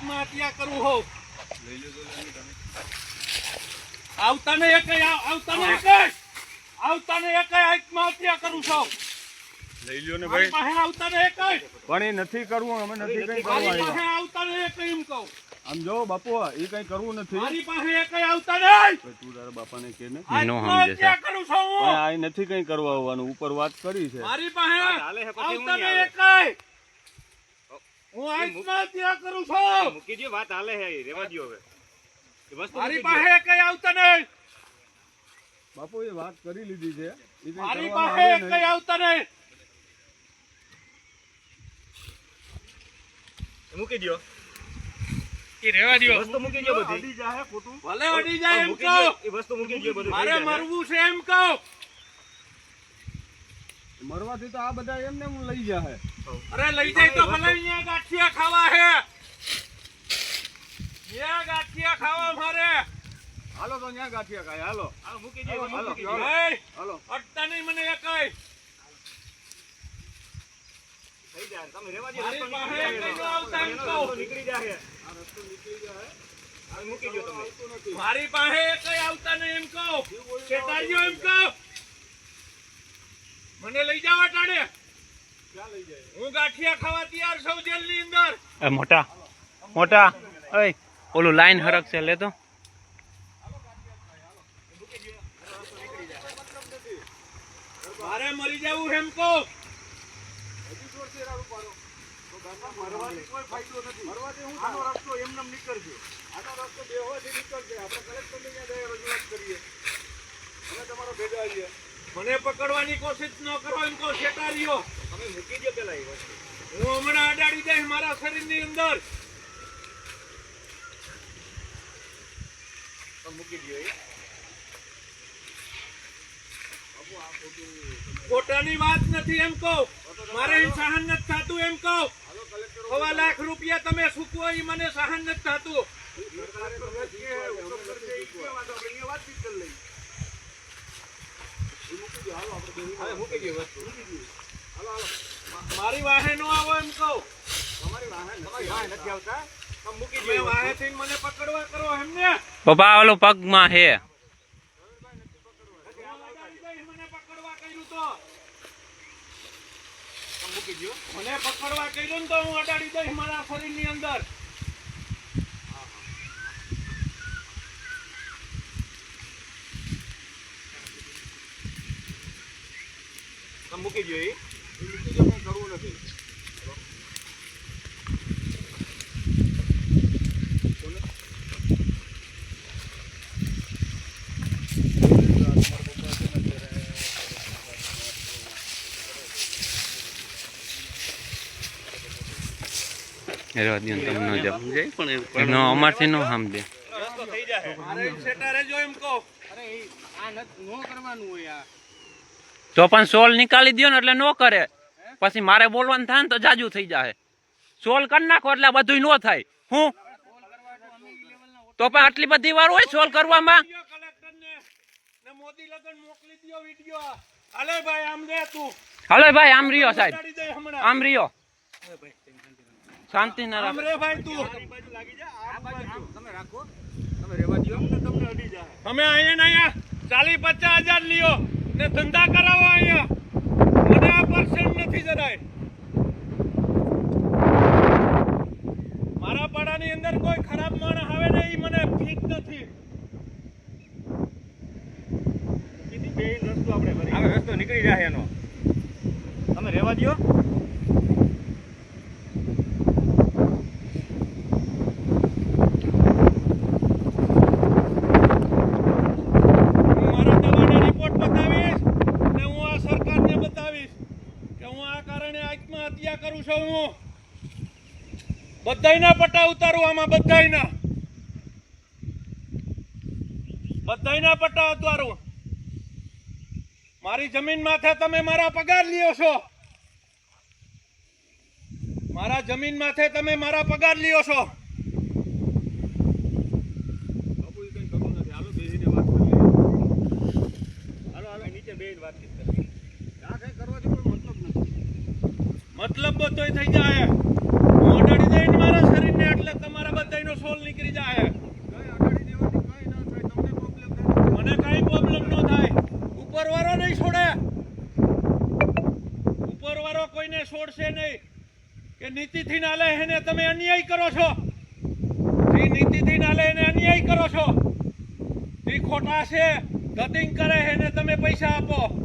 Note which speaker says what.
Speaker 1: આત્મહત્યા કરું હોઉં આવતાને એક આત્મહત્યા કરું છું
Speaker 2: લઈ લ્યો ને ભાઈ
Speaker 1: પાસે આવતાને એક
Speaker 2: પણ એ નથી કરવું અમે નથી કઈ
Speaker 1: મારી
Speaker 2: કરવા
Speaker 1: પાસે આવતાને એક એમ કહું
Speaker 2: આમ જો બાપુ એ કઈ કરવું નથી
Speaker 1: મારી પાસે એક આવતા નહીં
Speaker 2: તું તારા બાપાને કે ને
Speaker 1: આત્મહત્યા કરું છું હું
Speaker 2: પણ આ નથી કઈ કરવા આવવાનું ઉપર વાત કરી છે
Speaker 1: મારી પાસે આવતાને એક હું આત્મહત્યા કરું છું
Speaker 3: મૂકી દો વાત હાલે હે રેવા દો હવે
Speaker 1: મારી પાસે એક આવતા નહીં
Speaker 2: બાપુ એ વાત કરી લીધી છે એ કઈ
Speaker 1: મારી
Speaker 2: કરવામાં
Speaker 1: પાસે
Speaker 2: આવે
Speaker 1: એક
Speaker 2: નહીં.
Speaker 1: આવતા નહીં
Speaker 3: મૂકી દો
Speaker 1: એ રહેવા દો
Speaker 3: વસ્તુ મૂકી દો બધી
Speaker 2: અડી જાહે ખોટું
Speaker 1: ભલે અડી જાય એમ
Speaker 3: મૂકી
Speaker 1: કહો
Speaker 3: દો એ વસ્તુ મૂકી દો બધું
Speaker 1: મારે મરવું છે એમ કહો
Speaker 2: મરવાથી તો આ બધા એમને હું લઈ જાહે
Speaker 1: અરે લઈ જાય તો ભલે અહીંયા ગાંઠિયા ખાવા હે અહીંયા ગાંઠિયા ખાવા મારે
Speaker 2: હાલો તો ન્યા ગાંઠિયા ખાય હાલો
Speaker 3: આ મૂકી દો
Speaker 2: હાલો,
Speaker 3: મૂકી દો
Speaker 2: હાલો.
Speaker 1: એ
Speaker 2: હાલો
Speaker 1: અટતા નહીં મને એકાય
Speaker 3: થઈ જાય તમે રેવા દો
Speaker 1: મારી
Speaker 3: રસ્તો
Speaker 1: પાસે
Speaker 3: નીકળી
Speaker 1: કઈ નો આવતા એમ કહો
Speaker 3: જાય નીકળી જાય
Speaker 2: આ રસ્તો નીકળી જાહે
Speaker 3: આ મૂકી દો તમે
Speaker 2: આવતું નથી
Speaker 1: મારી પાસે કઈ આવતા નહીં એમ કહો શેતાજીઓ એમ કહો મને લઈ જાવ અટાડે
Speaker 2: ક્યાં લઈ જાય
Speaker 1: હું ગાંઠિયા ખાવા તૈયાર છું જેલની અંદર
Speaker 4: મોટા મોટા ઓય ઓલું લાઈન હરક છે લે તો
Speaker 1: મારે મરી જવું એમ કહો
Speaker 2: હજી જોરથી રાડું પાડો તો ગામમાં મરવાથી કોઈ ફાયદો નથી મરવાથી હું આનો રસ્તો એમને એમ નીકળશે આનો રસ્તો બેહોવાથી નીકળશે આપણે કલેક્ટરને ત્યાં જઈ રજૂઆત કરીએ અમે તમારો ભેગા આવીએ
Speaker 1: મને પકડવાની કોશિશ ન કરો એમ કહો શેતારીઓ
Speaker 3: તમે મૂકી દો પેલા એ વસ્તુ
Speaker 1: હું હમણાં અડાડી દઈશ મારા શરીરની અંદર
Speaker 3: તમે મૂકી દો એ
Speaker 1: ખોટાની વાત નથી એમ કહો મારે સહન નથી થતું એમ કહો
Speaker 2: હાલો કલેક્ટર
Speaker 1: 1.5 લાખ રૂપિયા તમે સૂકવો એ મને સહન નથી થતું
Speaker 2: સરકારે તો નથી કે અમે નથી શીખવા. આપણે અહીંયા વાતચીત કરી લઈએ એ મૂકી દો હાલો આપણે બેહીને
Speaker 3: હવે મૂકી દો વસ્તુ
Speaker 2: હાલો હાલો
Speaker 1: મારી વાહે નો આવો એમ કહો
Speaker 2: તમારી વાહે
Speaker 3: તમારી વાહ નથી આવતા તમે મૂકી
Speaker 1: તમે
Speaker 3: દો
Speaker 1: વાહે થઈને મને પકડવા કરો એમને
Speaker 4: પપ્પા ઓલો પગમાં હે
Speaker 1: મને પકડવા કર્યું તો
Speaker 3: તમે મૂકી દો
Speaker 1: મને પકડવા કર્યું ને તો હું અડાડી દઈશ મારા શરીરની અંદર
Speaker 3: તમે મૂકી દો એ
Speaker 2: મૂકી દો કંઈ કરવું નથી
Speaker 4: રેવા દો ને તમને ન સમજાય પણ નો અમારથી નો સમજે
Speaker 3: રસ્તો થઈ જાય
Speaker 1: મારે શેટારે જો એમ કહો
Speaker 3: અરે આ નો કરવાનું હોય આ
Speaker 4: તો પણ સોલ નીકાળી દો ને એટલે નો કરે પછી મારે બોલવાનું થાય ને તો જાજુ થઈ જાય સોલ કરી નાખો એટલે બધું નો થાય હું તો પણ આટલી બધી વાર હોય સોલ કરવામાં
Speaker 1: કલેક્ટરને ને મોદી લગન મોકલી દયો વિડિયો હાલે ભાઈ આમ દે તું
Speaker 4: હાલો ભાઈ આમ રહ્યો સાહેબ
Speaker 1: અડાડી દે હમણાં
Speaker 4: આમ રહ્યો શાંતિ ના
Speaker 1: આમ
Speaker 4: રાખ
Speaker 1: રે ભાઈ તું
Speaker 3: બાજુ લાગી જાય આ બાજુ તમે રાખો તમે રેવા દો
Speaker 2: તમને અડી જાય
Speaker 1: અમે અહીંયા ને અહીંયા 40-50 હજાર લ્યો ને ધંધા કરાવો અહીંયા મને આ પર્સન્ટ નથી જરાય મારા પાડાની અંદર કોઈ ખરાબ માણસ આવે ને એ મને ફીટ નથી
Speaker 3: કીધી બે રસ્તો આપણે કરી હવે રસ્તો નીકળી જાય એનો તમે રેવા દો
Speaker 1: હું મારા દવાનો રિપોર્ટ બતાવીશ ને હું આ સરકારને બતાવીશ કે હું આ કારણે આત્મહત્યા કરું છું હું બધાયના પટ્ટા ઉતારું આમાં બધાયના પટ્ટા ઉતારું મારી જમીન માથે તમે મારા પગાર લ્યો છો મારા જમીન માથે તમે મારા પગાર લ્યો છો
Speaker 2: બાપુ એ કંઈ કરવું નથી હાલો બેસીને વાત કરીએ
Speaker 3: હાલો હાલો નીચે બેહીને વાતચીત કરીએ
Speaker 2: આ કંઈ કરવાથી કોઈ મતલબ નથી
Speaker 1: મતલબ બધોય થઈ જાય હું અડાડી દઈને મારા શરીરને એટલે તમારા ઉપરવાળો કોઈને છોડશે નહીં કે નીતિથી ના લે એને તમે અન્યાય કરો છો. જે નીતિથી ના લે એને અન્યાય કરો છો. જે ખોટા છે ધતિંગ કરે એને તમે પૈસા આપો.